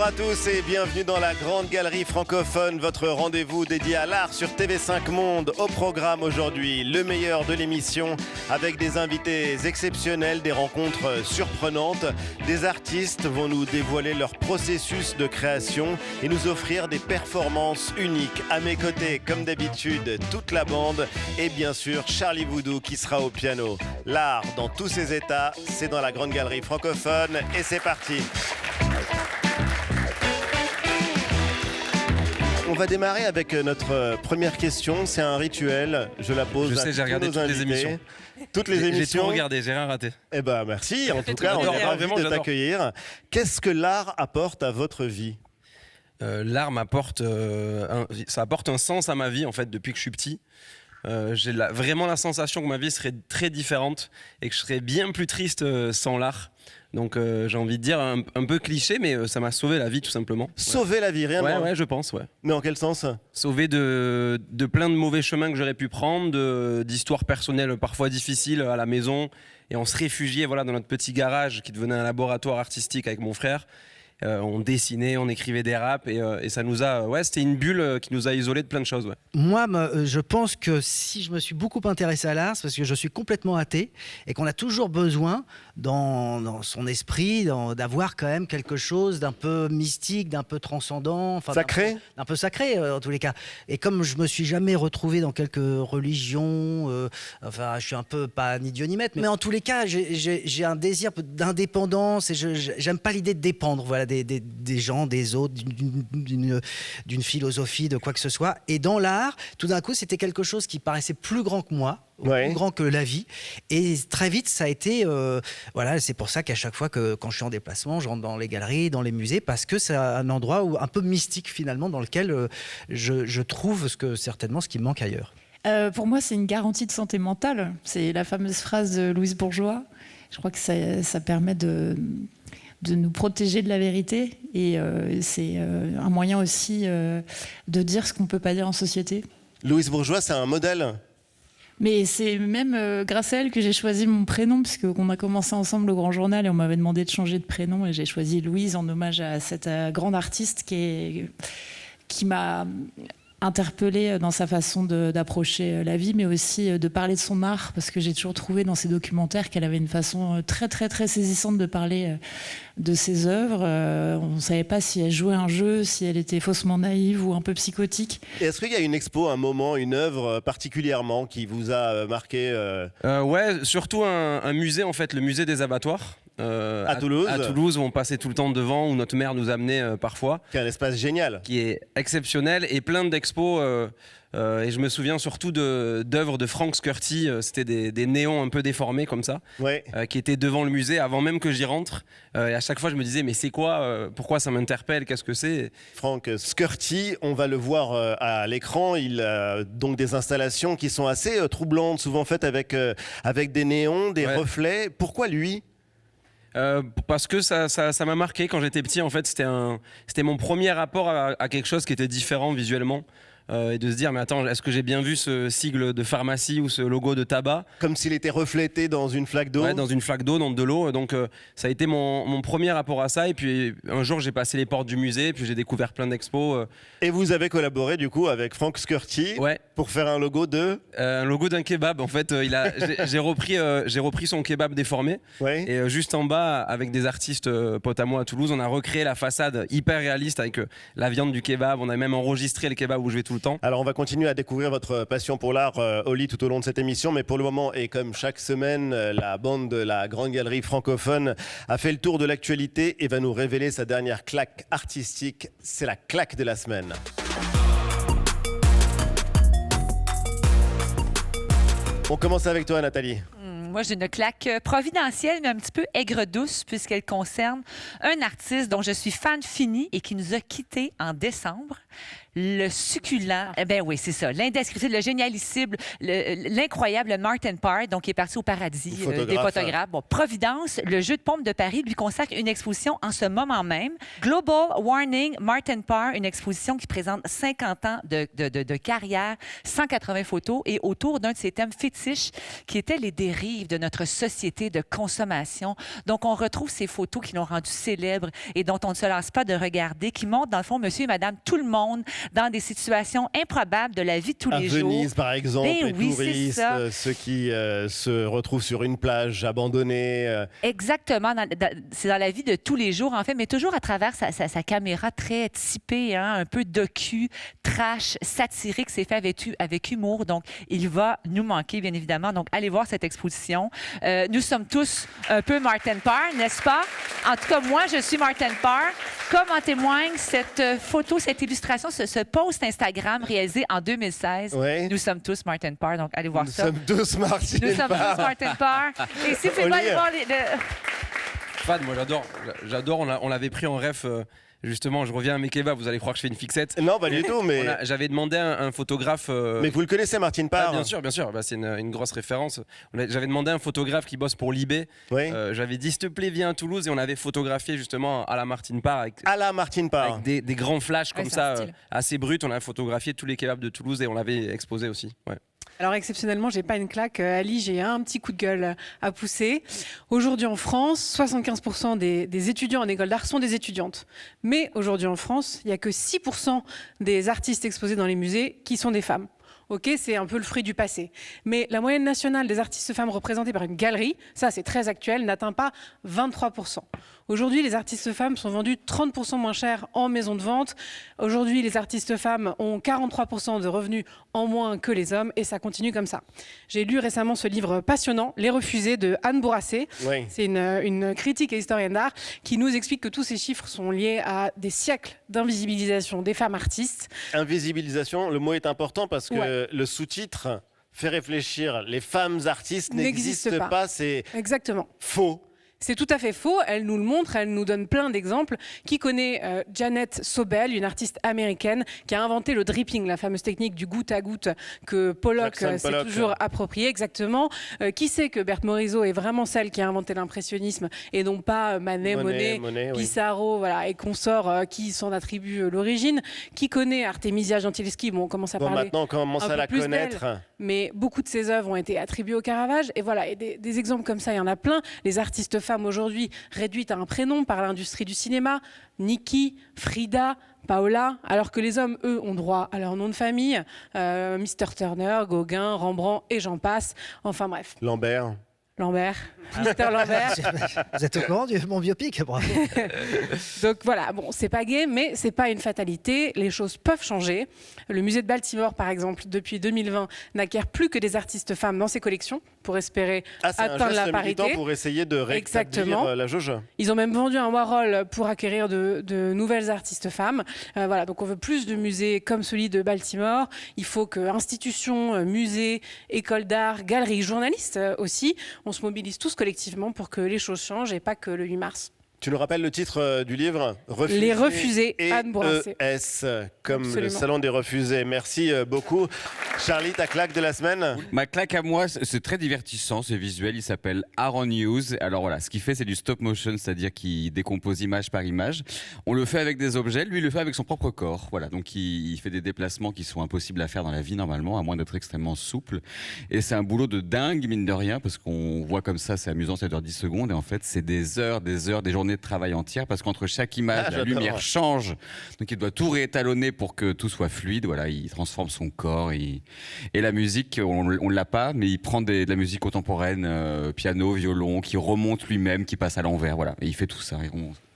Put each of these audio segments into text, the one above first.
Bonjour à tous et bienvenue dans la Grande Galerie Francophone, votre rendez-vous dédié à l'art sur TV5 Monde. Au programme aujourd'hui, le meilleur de l'émission avec des invités exceptionnels, des rencontres surprenantes. Des artistes vont nous dévoiler leur processus de création et nous offrir des performances uniques. À mes côtés, comme d'habitude, toute la bande et bien sûr Charlie Voodoo qui sera au piano. L'art dans tous ses états, c'est dans la Grande Galerie Francophone et c'est parti. On va démarrer avec notre première question. C'est un rituel. Je la pose à tous nos invités. Les émissions. Toutes les émissions. J'ai tout regardé, j'ai rien raté. Eh ben merci. En tout cas, on est ravis de t'accueillir. Qu'est-ce que l'art apporte à votre vie ? L'art m'apporte, ça apporte un sens à ma vie en fait depuis que je suis petit. J'ai vraiment la sensation que ma vie serait très différente et que je serais bien plus triste sans l'art. Donc j'ai envie de dire un peu cliché, mais ça m'a sauvé la vie tout simplement. Sauvé la vie, rien de moins. Ouais, je pense, ouais. Mais en quel sens ? Sauvé de plein de mauvais chemins que j'aurais pu prendre, d'histoires personnelles parfois difficiles à la maison. Et on se réfugiait dans notre petit garage qui devenait un laboratoire artistique avec mon frère. On dessinait, on écrivait des raps et ça nous a... Ouais, c'était une bulle qui nous a isolés de plein de choses. Ouais. Moi, je pense que si je me suis beaucoup intéressé à l'art, c'est parce que je suis complètement athée et qu'on a toujours besoin, dans son esprit, d'avoir quand même quelque chose d'un peu mystique, d'un peu transcendant. Sacré ? Un peu sacré, en tous les cas. Et comme je me suis jamais retrouvé dans quelques religions, je suis un peu, pas ni Dieu ni maître, mais en tous les cas, j'ai un désir d'indépendance et j'aime pas l'idée de dépendre, des gens, des autres, d'une philosophie, de quoi que ce soit. Et dans l'art, tout d'un coup, c'était quelque chose qui paraissait plus grand que moi, plus grand que la vie. Et très vite, ça a été... c'est pour ça qu'à chaque fois quand je suis en déplacement, je rentre dans les galeries, dans les musées, parce que c'est un endroit un peu mystique, finalement, dans lequel je trouve certainement ce qui me manque ailleurs. Pour moi, c'est une garantie de santé mentale. C'est la fameuse phrase de Louise Bourgeois. Je crois que ça permet de nous protéger de la vérité et c'est un moyen aussi de dire ce qu'on ne peut pas dire en société. Louise Bourgeois, c'est un modèle ? Mais c'est même grâce à elle que j'ai choisi mon prénom, puisque on a commencé ensemble le Grand Journal et on m'avait demandé de changer de prénom et j'ai choisi Louise en hommage à cette grande artiste qui m'a interpellée dans sa façon d'approcher la vie, mais aussi de parler de son art, parce que j'ai toujours trouvé dans ses documentaires qu'elle avait une façon très très très saisissante de parler de ses œuvres. On ne savait pas si elle jouait un jeu, si elle était faussement naïve ou un peu psychotique. Et est-ce qu'il y a une expo, un moment, une œuvre particulièrement qui vous a marqué Ouais, surtout un musée en fait, le musée des abattoirs. À Toulouse. À Toulouse, où on passait tout le temps devant, où notre mère nous amenait parfois. Qui est un espace génial. Qui est exceptionnel et plein d'expos. Et je me souviens surtout d'œuvres de Frank Skirty. C'était des néons un peu déformés comme ça, qui étaient devant le musée avant même que j'y rentre. Et à chaque fois, je me disais, mais c'est quoi pourquoi ça m'interpelle? Qu'est-ce que c'est? Frank Skirty, on va le voir à l'écran. Il a donc des installations qui sont assez troublantes, souvent faites avec des néons, des reflets. Pourquoi lui? Parce que ça m'a marqué quand j'étais petit. En fait, c'était mon premier rapport à quelque chose qui était différent visuellement. Et de se dire, mais attends, est-ce que j'ai bien vu ce sigle de pharmacie ou ce logo de tabac? Comme s'il était reflété dans une flaque d'eau. Ouais, dans une flaque d'eau, dans de l'eau. Donc ça a été mon premier rapport à ça. Et puis un jour, j'ai passé les portes du musée, puis j'ai découvert plein d'expos. Et vous avez collaboré du coup avec Frank Skirty pour faire un logo un logo d'un kebab. En fait, j'ai repris son kebab déformé. Et juste en bas, avec des artistes potes à moi à Toulouse, on a recréé la façade hyper réaliste avec la viande du kebab. On a même enregistré le kebab où je vais tout le temps. Alors on va continuer à découvrir votre passion pour l'art, Oli, tout au long de cette émission, mais pour le moment, et comme chaque semaine, la bande de la Grande Galerie Francophone a fait le tour de l'actualité et va nous révéler sa dernière claque artistique. C'est la claque de la semaine. On commence avec toi, Nathalie. Moi, j'ai une claque providentielle, mais un petit peu aigre-douce, puisqu'elle concerne un artiste dont je suis fan fini et qui nous a quittés en décembre. le succulent, ben oui, c'est ça, l'indescriptible, le génialissime, l'incroyable Martin Parr, donc qui est parti au paradis des photographes. Bon, Providence, le jeu de pompe de Paris, lui consacre une exposition en ce moment même. Global Warning, Martin Parr, une exposition qui présente 50 ans de carrière, 180 photos et autour d'un de ses thèmes fétiches qui étaient les dérives de notre société de consommation. Donc, on retrouve ces photos qui l'ont rendu célèbre et dont on ne se lasse pas de regarder, qui montrent, dans le fond, monsieur et madame, tout le monde, dans des situations improbables de la vie de tous les jours. À Venise, par exemple, les touristes, ceux qui se retrouvent sur une plage abandonnée. Exactement. C'est dans la vie de tous les jours, en fait, mais toujours à travers sa caméra très typée, hein, un peu docu, trash, satirique. C'est fait avec humour. Donc, il va nous manquer, bien évidemment. Donc, allez voir cette exposition. Nous sommes tous un peu Martin Parr, n'est-ce pas? En tout cas, moi, je suis Martin Parr. Comme en témoigne cette photo, cette illustration, ce post Instagram réalisé en 2016. Ouais. Nous sommes tous Martin Parr, donc allez voir ça. Nous sommes tous Martin Parr. Nous sommes tous Martin Parr. Et si vous pouvez pas aller voir Fad, moi j'adore. On l'avait pris en ref. Justement, je reviens à mes kebabs, vous allez croire que je fais une fixette. Non, pas du tout, mais... J'avais demandé à un photographe... Mais vous le connaissez, Martin Parr? Bien sûr. Bah, c'est une grosse référence. J'avais demandé à un photographe qui bosse pour Libé. Oui. J'avais dit, s'il te plaît, viens à Toulouse. Et on avait photographié justement à la Martin Parr. Avec des grands flashs comme ça, assez bruts. On avait photographié tous les kebabs de Toulouse et on l'avait exposé aussi. Ouais. Alors exceptionnellement, j'ai pas une claque. Ali, j'ai un petit coup de gueule à pousser. Aujourd'hui en France, 75% des étudiants en école d'art sont des étudiantes. Mais aujourd'hui en France, il n'y a que 6% des artistes exposés dans les musées qui sont des femmes. Ok, c'est un peu le fruit du passé. Mais la moyenne nationale des artistes femmes représentés par une galerie, ça c'est très actuel, n'atteint pas 23%. Aujourd'hui, les artistes femmes sont vendus 30% moins cher en maison de vente. Aujourd'hui, les artistes femmes ont 43% de revenus en moins que les hommes et ça continue comme ça. J'ai lu récemment ce livre passionnant, Les Refusés de Anne Bourrassé. Oui. C'est une critique et historienne d'art qui nous explique que tous ces chiffres sont liés à des siècles d'invisibilisation des femmes artistes. Invisibilisation, le mot est important parce que le sous-titre fait réfléchir. Les femmes artistes n'existent pas, c'est exactement faux. C'est tout à fait faux. Elle nous le montre, elle nous donne plein d'exemples. Qui connaît Janet Sobel, une artiste américaine qui a inventé le dripping, la fameuse technique du goutte à goutte que Pollock s'est toujours approprié, exactement. Qui sait que Berthe Morisot est vraiment celle qui a inventé l'impressionnisme et non pas Monet, Pissarro, voilà, et consorts qui s'en attribuent l'origine. Qui connaît Artemisia Gentileschi? Bon, on commence à parler. Maintenant, on commence à la connaître. Mais beaucoup de ses œuvres ont été attribuées au Caravage. Et voilà, et des exemples comme ça, il y en a plein. Les artistes femmes aujourd'hui réduites à un prénom par l'industrie du cinéma, Nikki, Frida, Paola, alors que les hommes, eux, ont droit à leur nom de famille, Mr. Turner, Gauguin, Rembrandt et j'en passe. Enfin bref. Lambert. Mr. Lambert. Vous êtes au courant de mon biopic? Bravo. Donc voilà, bon, c'est pas gay, mais c'est pas une fatalité. Les choses peuvent changer. Le musée de Baltimore, par exemple, depuis 2020, n'acquiert plus que des artistes femmes dans ses collections pour espérer atteindre la parité. Pour essayer de rétablir la jauge. Ils ont même vendu un Warhol pour acquérir de nouvelles artistes femmes. Voilà, donc on veut plus de musées comme celui de Baltimore. Il faut que institutions, musées, écoles d'art, galeries, journalistes aussi, on se mobilise tous collectivement pour que les choses changent et pas que le 8 mars. Tu nous rappelles le titre du livre? Les Refusés, Anne Bourrassé. Comme Absolument. Le salon des refusés. Merci beaucoup. Charlie, ta claque de la semaine? Ma claque à moi, c'est très divertissant, c'est visuel, il s'appelle Aaron News. Alors voilà, ce qu'il fait, c'est du stop motion, c'est-à-dire qu'il décompose image par image. On le fait avec des objets, lui, il le fait avec son propre corps. Voilà, donc il fait des déplacements qui sont impossibles à faire dans la vie normalement, à moins d'être extrêmement souple. Et c'est un boulot de dingue, mine de rien, parce qu'on voit comme ça, c'est amusant, ça dure 10 secondes. Et en fait, c'est des heures, des journées de travail entières, parce qu'entre chaque image, la lumière change. Donc il doit tout réétalonner pour que tout soit fluide. Voilà, il transforme son corps. Et la musique, on l'a pas, mais il prend de la musique contemporaine, piano, violon, qui remonte lui-même, qui passe à l'envers. Voilà, et il fait tout ça.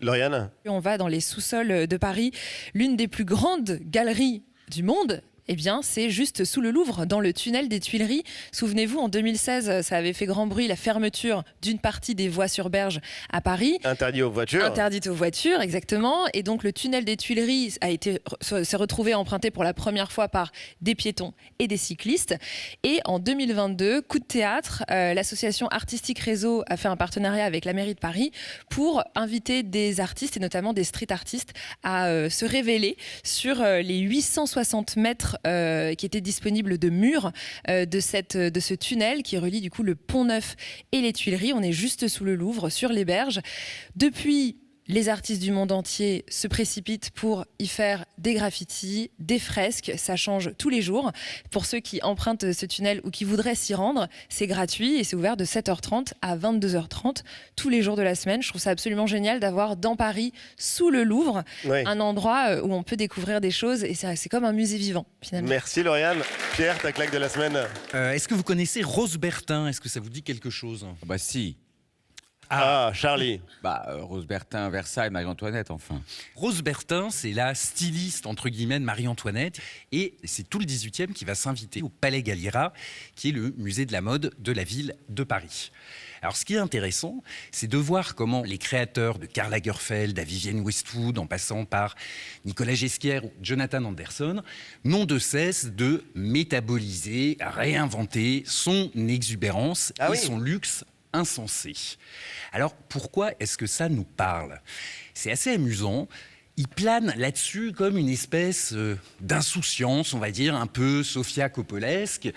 Lauriane ? On va dans les sous-sols de Paris, l'une des plus grandes galeries du monde, eh bien, c'est juste sous le Louvre, dans le tunnel des Tuileries. Souvenez-vous, en 2016, ça avait fait grand bruit, la fermeture d'une partie des voies sur berge à Paris. Interdit aux voitures. Interdite aux voitures, exactement. Et donc, le tunnel des Tuileries s'est retrouvé emprunté pour la première fois par des piétons et des cyclistes. Et en 2022, coup de théâtre, l'association Artistique Réseau a fait un partenariat avec la mairie de Paris pour inviter des artistes, et notamment des street artistes, à se révéler sur les 860 mètres qui étaient disponibles de murs de ce tunnel qui relie du coup le Pont-Neuf et les Tuileries. On est juste sous le Louvre, sur les berges. Depuis, les artistes du monde entier se précipitent pour y faire des graffitis, des fresques. Ça change tous les jours. Pour ceux qui empruntent ce tunnel ou qui voudraient s'y rendre, c'est gratuit et c'est ouvert de 7h30 à 22h30 tous les jours de la semaine. Je trouve ça absolument génial d'avoir dans Paris, sous le Louvre, un endroit où on peut découvrir des choses et c'est comme un musée vivant, finalement. Merci Lauriane. Pierre, ta claque de la semaine. Est-ce que vous connaissez Rose Bertin? Est-ce que ça vous dit quelque chose? Bah si. Charlie. Rose Bertin, Versailles, Marie-Antoinette, enfin. Rose Bertin, c'est la styliste, entre guillemets, de Marie-Antoinette. Et c'est tout le 18e qui va s'inviter au Palais Galliera, qui est le musée de la mode de la ville de Paris. Alors, ce qui est intéressant, c'est de voir comment les créateurs de Karl Lagerfeld, à Vivienne Westwood, en passant par Nicolas Ghesquière ou Jonathan Anderson, n'ont de cesse de métaboliser, réinventer son exubérance et son luxe insensé. Alors, pourquoi est-ce que ça nous parle? C'est assez amusant. Il plane là-dessus comme une espèce d'insouciance, on va dire, un peu Sofia Coppolesque,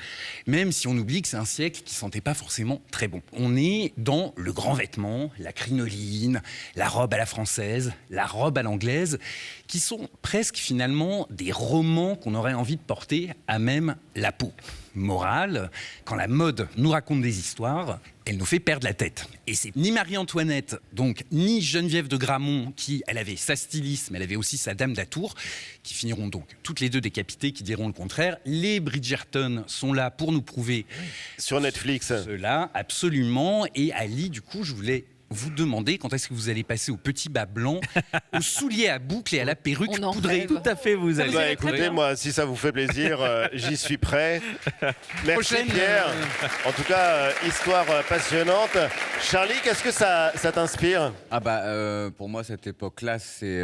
même si on oublie que c'est un siècle qui sentait pas forcément très bon. On est dans le grand vêtement, la crinoline, la robe à la française, la robe à l'anglaise, qui sont presque finalement des romans qu'on aurait envie de porter à même la peau. Morale, quand la mode nous raconte des histoires, elle nous fait perdre la tête. Et c'est ni Marie-Antoinette, donc ni Geneviève de Gramont, qui, elle avait sa styliste, mais elle avait aussi sa dame d'Atour, qui finiront donc toutes les deux décapitées, qui diront le contraire. Les Bridgerton sont là pour nous prouver sur Netflix cela, absolument. Et Ali, du coup, je voulais vous demander quand est-ce que vous allez passer au petit bas blanc, aux souliers à boucles et à la perruque poudrée. Tout à fait, vous allez. Écoutez, moi, si ça vous fait plaisir, j'y suis prêt. Merci Prochaine, Pierre. En tout cas, histoire passionnante. Charlie, qu'est-ce que ça t'inspire? Pour moi, cette époque-là, c'est...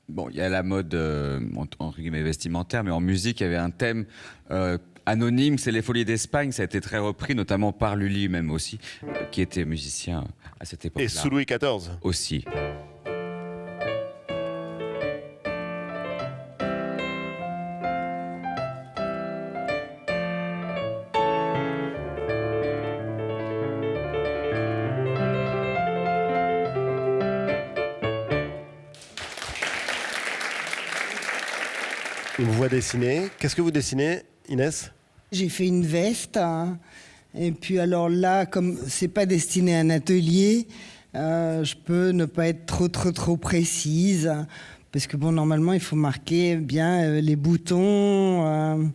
Bon, il y a la mode, entre guillemets, vestimentaire, mais en musique, il y avait un thème... anonyme, c'est les Folies d'Espagne, ça a été très repris, notamment par Lully même aussi, qui était musicien à cette époque-là. Et sous Louis XIV aussi. On vous voit dessiner. Qu'est-ce que vous dessinez, Inès? J'ai fait une veste, hein. Et puis alors là, comme c'est pas destiné à un atelier, je peux ne pas être trop précise, parce que bon, normalement, il faut marquer bien les boutons,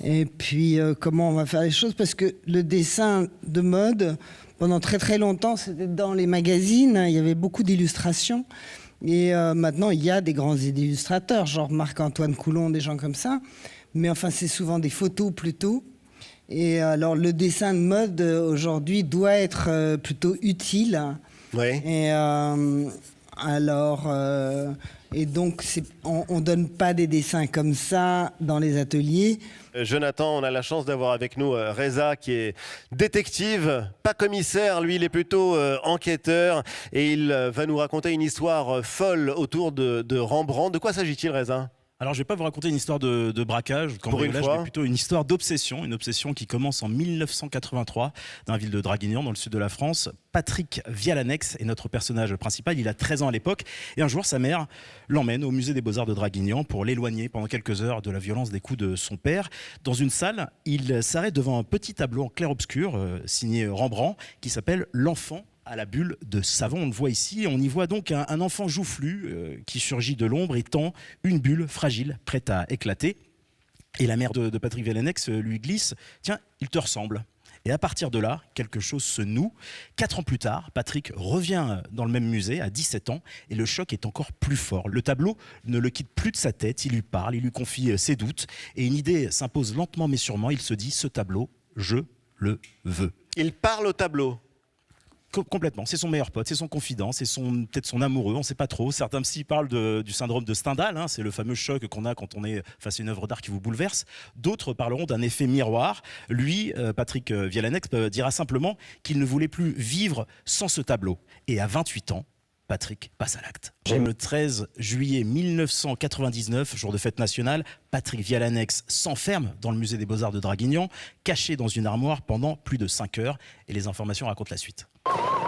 et puis comment on va faire les choses, parce que le dessin de mode, pendant très longtemps, c'était dans les magazines, il y avait beaucoup d'illustrations. Et maintenant, il y a des grands illustrateurs, genre Marc-Antoine Coulon, des gens comme ça. Mais enfin, c'est souvent des photos plutôt. Et alors, le dessin de mode, aujourd'hui, doit être plutôt utile. Oui. Et donc, on ne donne pas des dessins comme ça dans les ateliers. Jonathan, on a la chance d'avoir avec nous Reza, qui est détective, pas commissaire, lui il est plutôt enquêteur, et il va nous raconter une histoire folle autour de Rembrandt. De quoi s'agit-il, Reza ? Alors, je ne vais pas vous raconter une histoire de braquage, de cambriolage, mais plutôt une histoire d'obsession. Une obsession qui commence en 1983 dans la ville de Draguignan, dans le sud de la France. Patrick Vialanex est notre personnage principal. Il a 13 ans à l'époque. Et un jour, sa mère l'emmène au musée des Beaux-Arts de Draguignan pour l'éloigner pendant quelques heures de la violence des coups de son père. Dans une salle, il s'arrête devant un petit tableau en clair-obscur signé Rembrandt qui s'appelle « L'enfant à la bulle de savon ». On le voit ici. On y voit donc un enfant joufflu qui surgit de l'ombre et tend une bulle fragile prête à éclater. Et la mère de Patrick Vialanex lui glisse « Tiens, il te ressemble ». Et à partir de là, quelque chose se noue. 4 ans plus tard, Patrick revient dans le même musée à 17 ans et le choc est encore plus fort. Le tableau ne le quitte plus de sa tête, il lui parle, il lui confie ses doutes et une idée s'impose lentement mais sûrement. Il se dit, ce tableau, je le veux. Il parle au tableau. Complètement, c'est son meilleur pote, c'est son confident, c'est peut-être son amoureux, on ne sait pas trop. Certains psy parlent du syndrome de Stendhal, hein, c'est le fameux choc qu'on a quand on est face à une œuvre d'art qui vous bouleverse. D'autres parleront d'un effet miroir. Lui, Patrick Vialanex, dira simplement qu'il ne voulait plus vivre sans ce tableau. Et à 28 ans, Patrick passe à l'acte. Le 13 juillet 1999, jour de fête nationale, Patrick Vialanex s'enferme dans le musée des Beaux-Arts de Draguignan, caché dans une armoire pendant plus de 5 heures. Et les informations racontent la suite.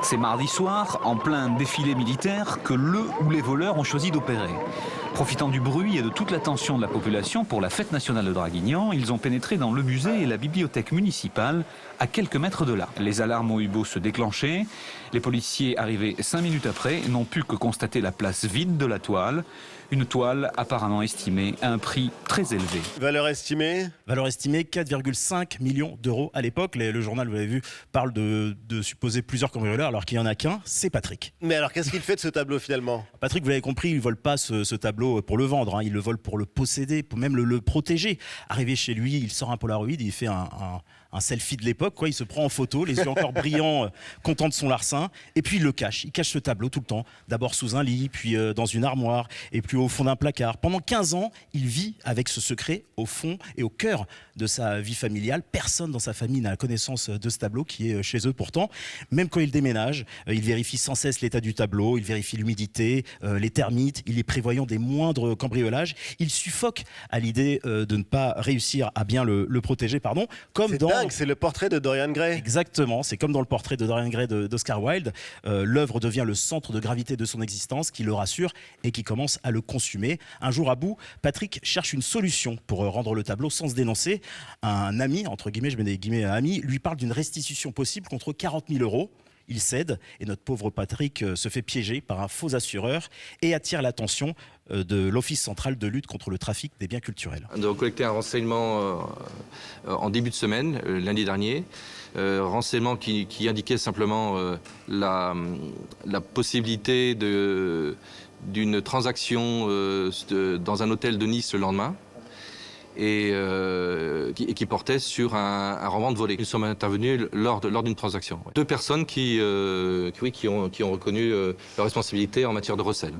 C'est mardi soir, en plein défilé militaire, que le ou les voleurs ont choisi d'opérer. Profitant du bruit et de toute l'attention de la population pour la fête nationale de Draguignan, ils ont pénétré dans le musée et la bibliothèque municipale à quelques mètres de là. Les alarmes ont eu beau se déclencher. Les policiers, arrivés 5 minutes après, n'ont pu que constater la place vide de la toile. Une toile apparemment estimée à un prix très élevé. Valeur estimée ? Valeur estimée 4,5 millions d'euros à l'époque. Le journal, vous l'avez vu, parle de supposer plusieurs cambrioleurs alors qu'il n'y en a qu'un, c'est Patrick. Mais alors qu'est-ce qu'il fait de ce tableau finalement ? Patrick, vous l'avez compris, il ne vole pas ce tableau pour le vendre, hein. Il le vole pour le posséder, pour même le protéger. Arrivé chez lui, il sort un Polaroid, il fait un selfie de l'époque, quoi. Il se prend en photo, les yeux encore brillants, content de son larcin, et puis il le cache. Il cache ce tableau tout le temps, d'abord sous un lit, puis dans une armoire, et puis au fond d'un placard. Pendant 15 ans, il vit avec ce secret au fond et au cœur de sa vie familiale. Personne dans sa famille n'a connaissance de ce tableau qui est chez eux pourtant. Même quand il déménage, il vérifie sans cesse l'état du tableau, il vérifie l'humidité, les termites, il est prévoyant des moindres cambriolages. Il suffoque à l'idée de ne pas réussir à bien le protéger, comme dans... Dingue, c'est le portrait de Dorian Gray. Exactement, c'est comme dans le portrait de Dorian Gray d'Oscar Wilde. L'œuvre devient le centre de gravité de son existence, qui le rassure et qui commence à le consumer. Un jour à bout, Patrick cherche une solution pour rendre le tableau sans se dénoncer. Un ami, entre guillemets, je mets des guillemets à ami, lui parle d'une restitution possible contre 40 000 euros. Il cède et notre pauvre Patrick se fait piéger par un faux assureur et attire l'attention de l'Office central de lutte contre le trafic des biens culturels. On a collecté un renseignement en début de semaine, lundi dernier, renseignement qui indiquait simplement la possibilité d'une transaction dans un hôtel de Nice le lendemain. Et qui portait sur un roman de volée. Nous sommes intervenus lors d'une transaction. 2 personnes qui ont reconnu leur responsabilité en matière de recel.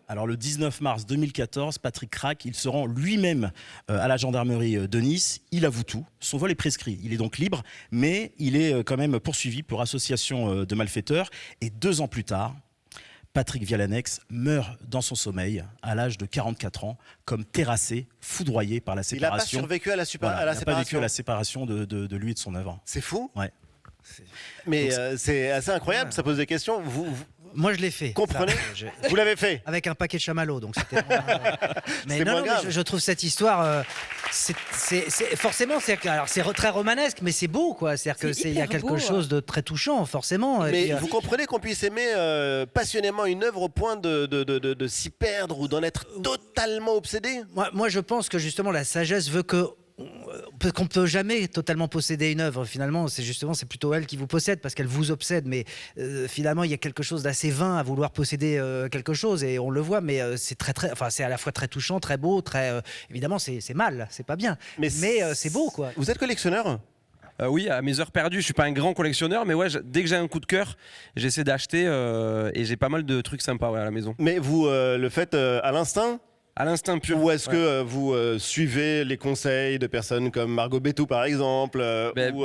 Alors le 19 mars 2014, Patrick craque, il se rend lui-même à la gendarmerie de Nice, il avoue tout, son vol est prescrit, il est donc libre, mais il est quand même poursuivi pour association de malfaiteurs, et 2 ans plus tard, Patrick Vialanex meurt dans son sommeil à l'âge de 44 ans, comme terrassé, foudroyé par la séparation. Il n'a pas survécu à la séparation. Il n'a pas vécu à la séparation de lui et de son œuvre. C'est fou. Ouais. Mais c'est assez incroyable, ça pose des questions. Moi, je l'ai fait. Comprenez ? Vous l'avez fait ? Avec un paquet de chamallows, donc c'était. Mais moins grave. je trouve cette histoire, forcément, c'est très romanesque, mais c'est beau, quoi. C'est-à-dire qu'il y a quelque chose de très touchant, forcément. Mais puis, vous comprenez qu'on puisse aimer passionnément une œuvre au point de s'y perdre ou d'en être totalement obsédé ? Moi, je pense que justement la sagesse veut qu'on ne peut jamais totalement posséder une œuvre. Finalement, c'est plutôt elle qui vous possède parce qu'elle vous obsède. Mais finalement, il y a quelque chose d'assez vain à vouloir posséder quelque chose et on le voit. Mais c'est à la fois très touchant, très beau, évidemment, c'est mal, c'est pas bien. Mais c'est beau, quoi. Vous êtes collectionneur ? Oui, à mes heures perdues, je suis pas un grand collectionneur, mais ouais, dès que j'ai un coup de cœur, j'essaie d'acheter et j'ai pas mal de trucs sympas à la maison. Mais vous le faites à l'instinct ? À l'instinct pur. Ou est-ce que vous suivez les conseils de personnes comme Margot Bétou par exemple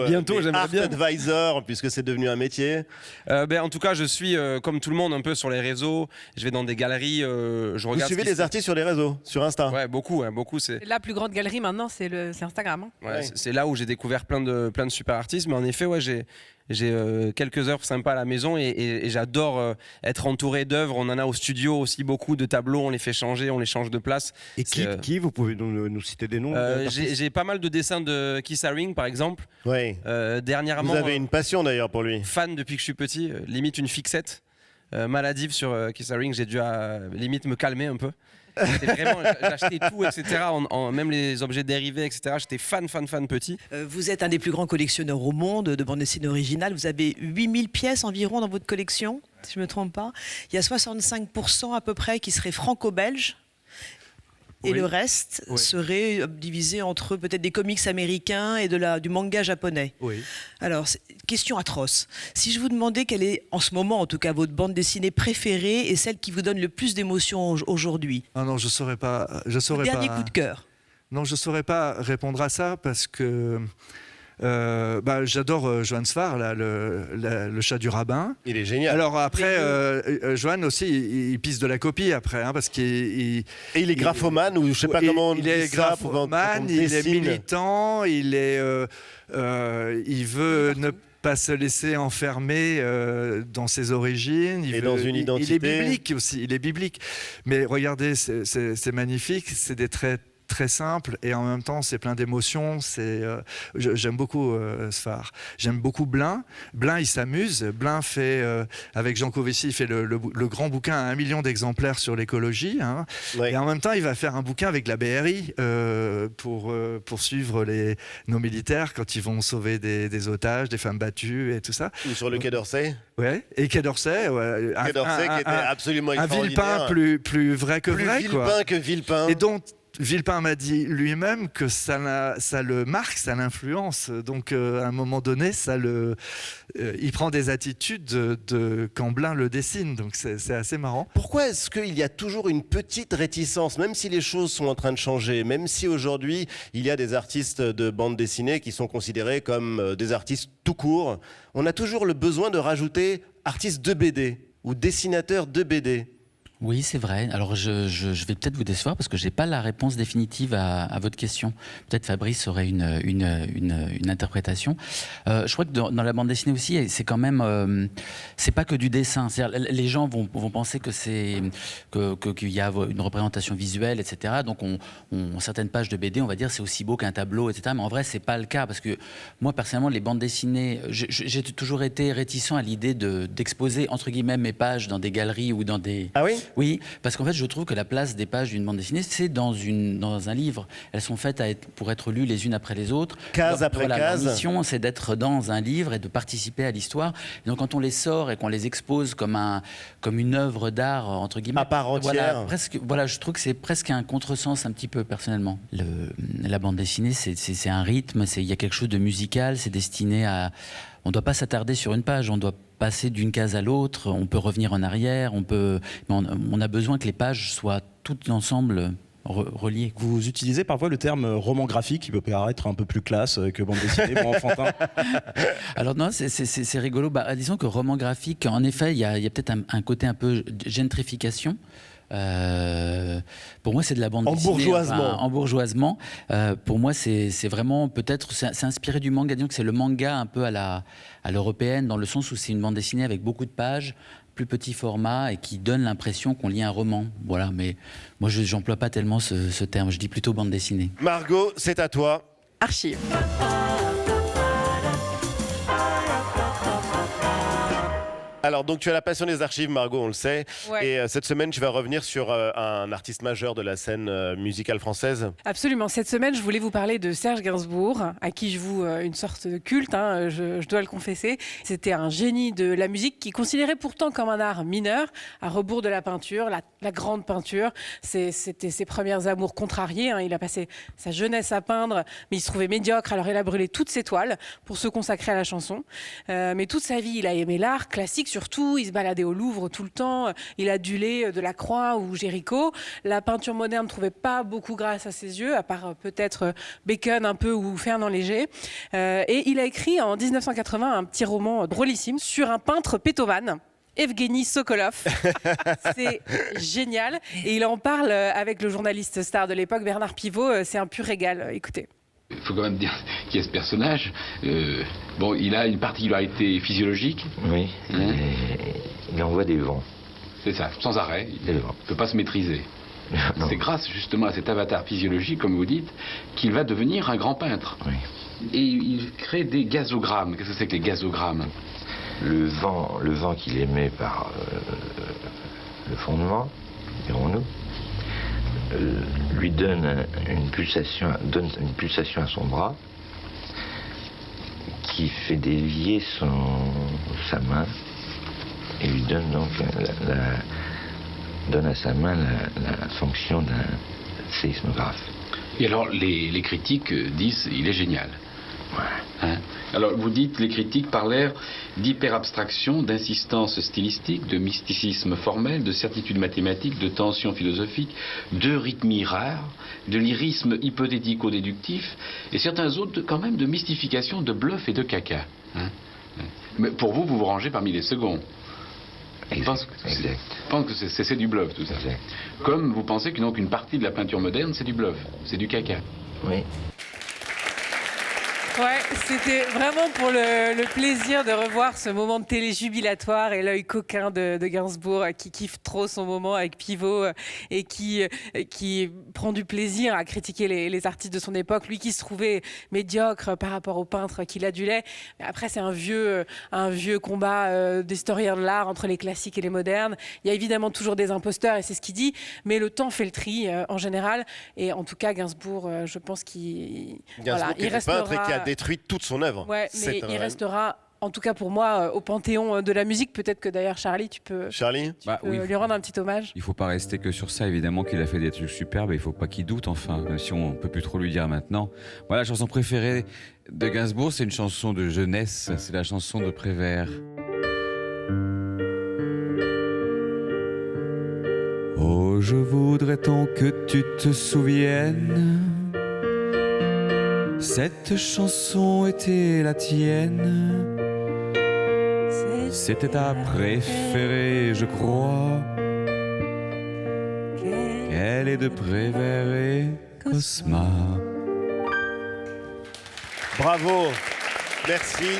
bientôt, j'aimerais bien. Advisor, puisque c'est devenu un métier. En tout cas, je suis comme tout le monde un peu sur les réseaux. Je vais dans des galeries. Je regarde. Vous suivez des artistes sur les réseaux, sur Insta ? Ouais, beaucoup. C'est la plus grande galerie maintenant, c'est Instagram. Hein. Ouais, c'est là où j'ai découvert plein de super artistes. Mais en effet, ouais, j'ai quelques œuvres sympas à la maison et j'adore être entouré d'œuvres. On en a au studio aussi beaucoup de tableaux, on les fait changer, on les change de place. Et qui vous pouvez nous citer des noms j'ai pas mal de dessins de Keith Haring par exemple. Oui. Dernièrement. Vous avez une passion d'ailleurs pour lui. Fan depuis que je suis petit, limite une fixette. maladive sur Kiss the Ring. J'ai dû limite me calmer un peu. Vraiment, j'achetais tout, etc. Même les objets dérivés, etc. J'étais fan petit. Vous êtes un des plus grands collectionneurs au monde de bandes dessinées originales. Vous avez 8000 pièces environ dans votre collection, si je ne me trompe pas. Il y a 65% à peu près qui seraient franco-belges. Et le reste serait divisé entre peut-être des comics américains et du manga japonais. Oui. Alors, question atroce. Si je vous demandais quelle est, en ce moment en tout cas, votre bande dessinée préférée et celle qui vous donne le plus d'émotion aujourd'hui? Ah non, je ne saurais pas. Dernier coup de cœur. Non, je ne saurais pas répondre à ça parce que... j'adore Johan Sfar, là, le chat du rabbin. Il est génial. Alors après, Johan aussi, il pisse de la copie après, parce qu'il il est graphomane ou je sais pas comment on dit ça. Il est graphomane, il est militant, il veut ne pas se laisser enfermer dans ses origines. Dans une identité. Il est biblique aussi, il est biblique. Mais regardez, c'est magnifique, c'est des traits très simple et en même temps c'est plein d'émotions. J'aime beaucoup Sfar. J'aime beaucoup Blin. Blin, il s'amuse. Blin fait avec Jean Covici, il fait le grand bouquin à 1 million d'exemplaires sur l'écologie. Et en même temps, il va faire un bouquin avec la BRI pour suivre nos militaires quand ils vont sauver des otages, des femmes battues et tout ça. Ou sur le Quai d'Orsay. Ouais. Et Quai d'Orsay. Quai d'Orsay qui était absolument extraordinaire. Un Villepin plus vrai que vrai. Plus Villepin que Villepin. Et donc Villepin m'a dit lui-même que ça le marque, ça l'influence. Donc, à un moment donné, il prend des attitudes quand Blin le dessine. Donc, c'est assez marrant. Pourquoi est-ce qu'il y a toujours une petite réticence, même si les choses sont en train de changer, même si aujourd'hui, il y a des artistes de bande dessinée qui sont considérés comme des artistes tout court, on a toujours le besoin de rajouter artiste de BD ou dessinateur de BD. Oui, c'est vrai. Alors, je vais peut-être vous décevoir parce que je n'ai pas la réponse définitive à votre question. Peut-être Fabrice aurait une interprétation. Je crois que dans la bande dessinée aussi, c'est quand même... c'est pas que du dessin. C'est-à-dire, les gens vont penser qu'il y a une représentation visuelle, etc. Donc, certaines pages de BD, on va dire, c'est aussi beau qu'un tableau, etc. Mais en vrai, c'est pas le cas parce que moi, personnellement, les bandes dessinées... J'ai toujours été réticent à l'idée d'exposer, entre guillemets, mes pages dans des galeries ou dans des... Ah oui ? Oui, parce qu'en fait, je trouve que la place des pages d'une bande dessinée, c'est dans un livre. Elles sont faites pour être lues les unes après les autres. Case après case. La mission, c'est d'être dans un livre et de participer à l'histoire. Et donc, quand on les sort et qu'on les expose comme une œuvre d'art, entre guillemets... À part entière. Je trouve que c'est presque un contresens, un petit peu, personnellement. La bande dessinée, c'est un rythme, il y a quelque chose de musical, c'est destiné à... On ne doit pas s'attarder sur une page, on doit passer d'une case à l'autre, on peut revenir en arrière, on a besoin que les pages soient toutes ensemble reliées. Vous utilisez parfois le terme roman graphique qui peut paraître un peu plus classe que bande dessinée, bon enfantin. Alors non, c'est rigolo. Disons que roman graphique, en effet, il y a peut-être un côté un peu gentrification. Pour moi, c'est de la bande dessinée. Embourgeoisement. Pour moi, c'est vraiment peut-être c'est inspiré du manga. Disons que c'est le manga un peu à l'européenne, dans le sens où c'est une bande dessinée avec beaucoup de pages, plus petit format et qui donne l'impression qu'on lit un roman. Voilà, mais moi, je n'emploie pas tellement ce terme. Je dis plutôt bande dessinée. Margot, c'est à toi. Archive. Alors, donc, tu as la passion des archives, Margot, on le sait. Ouais. Et cette semaine, tu vas revenir sur un artiste majeur de la scène musicale française. Absolument. Cette semaine, je voulais vous parler de Serge Gainsbourg, à qui je voue une sorte de culte, je dois le confesser. C'était un génie de la musique qui considérait pourtant comme un art mineur, à rebours de la peinture, la grande peinture. C'était ses premières amours contrariées. Il a passé sa jeunesse à peindre, mais il se trouvait médiocre, alors il a brûlé toutes ses toiles pour se consacrer à la chanson. Mais toute sa vie, il a aimé l'art classique, surtout, il se baladait au Louvre tout le temps, il adulait Delacroix ou Géricault. La peinture moderne ne trouvait pas beaucoup grâce à ses yeux, à part peut-être Bacon un peu ou Fernand Léger. Et il a écrit en 1980 un petit roman drôlissime sur un peintre pétomane, Evgeny Sokolov. C'est génial. Et il en parle avec le journaliste star de l'époque, Bernard Pivot. C'est un pur régal. Écoutez. Il faut quand même dire qui est ce personnage. Il a une particularité physiologique. Oui, il envoie des vents. C'est ça, sans arrêt. Il ne peut pas se maîtriser. C'est grâce justement à cet avatar physiologique, comme vous dites, qu'il va devenir un grand peintre. Oui. Et il crée des gazogrammes. Qu'est-ce que c'est que les gazogrammes? le vent qu'il émet par le fondement, dirons-nous, lui donne une pulsation à son bras qui fait dévier sa main et lui donne donc donne à sa main la fonction d'un séismographe. Et alors, les critiques disent il est génial. Hein? Alors, vous dites, les critiques parlèrent d'hyperabstraction, d'insistance stylistique, de mysticisme formel, de certitude mathématique, de tension philosophique, de rythmie rare, de lyrisme hypothético-déductif, et certains autres, quand même, de mystification, de bluff et de caca. Hein? Mais pour vous, vous vous rangez parmi les seconds. Je pense que c'est du bluff, tout ça. Exact. Comme vous pensez qu'une partie de la peinture moderne, c'est du bluff, c'est du caca. Oui. Ouais, c'était vraiment pour le plaisir de revoir ce moment de télé jubilatoire et l'œil coquin de Gainsbourg qui kiffe trop son moment avec Pivot et qui prend du plaisir à critiquer les artistes de son époque. Lui qui se trouvait médiocre par rapport aux peintres qu'il adulait. Mais après, c'est un vieux combat d'historien de l'art entre les classiques et les modernes. Il y a évidemment toujours des imposteurs et c'est ce qu'il dit, mais le temps fait le tri en général. Et en tout cas, Gainsbourg, je pense qu'il restera... qui a détruit toute son œuvre. Ouais, mais il restera, en tout cas pour moi, au panthéon de la musique. Peut-être que d'ailleurs, Charlie, tu peux lui rendre un petit hommage. Il ne faut pas rester que sur ça, évidemment qu'il a fait des trucs superbes, il ne faut pas qu'il doute, enfin, même si on ne peut plus trop lui dire maintenant. Voilà, la chanson préférée de Gainsbourg, c'est une chanson de jeunesse, c'est la chanson de Prévert. Oh, je voudrais tant que tu te souviennes. Cette chanson était la tienne. C'était ta préférée, je crois. Elle est de Prévert et Cosma. Bravo, merci.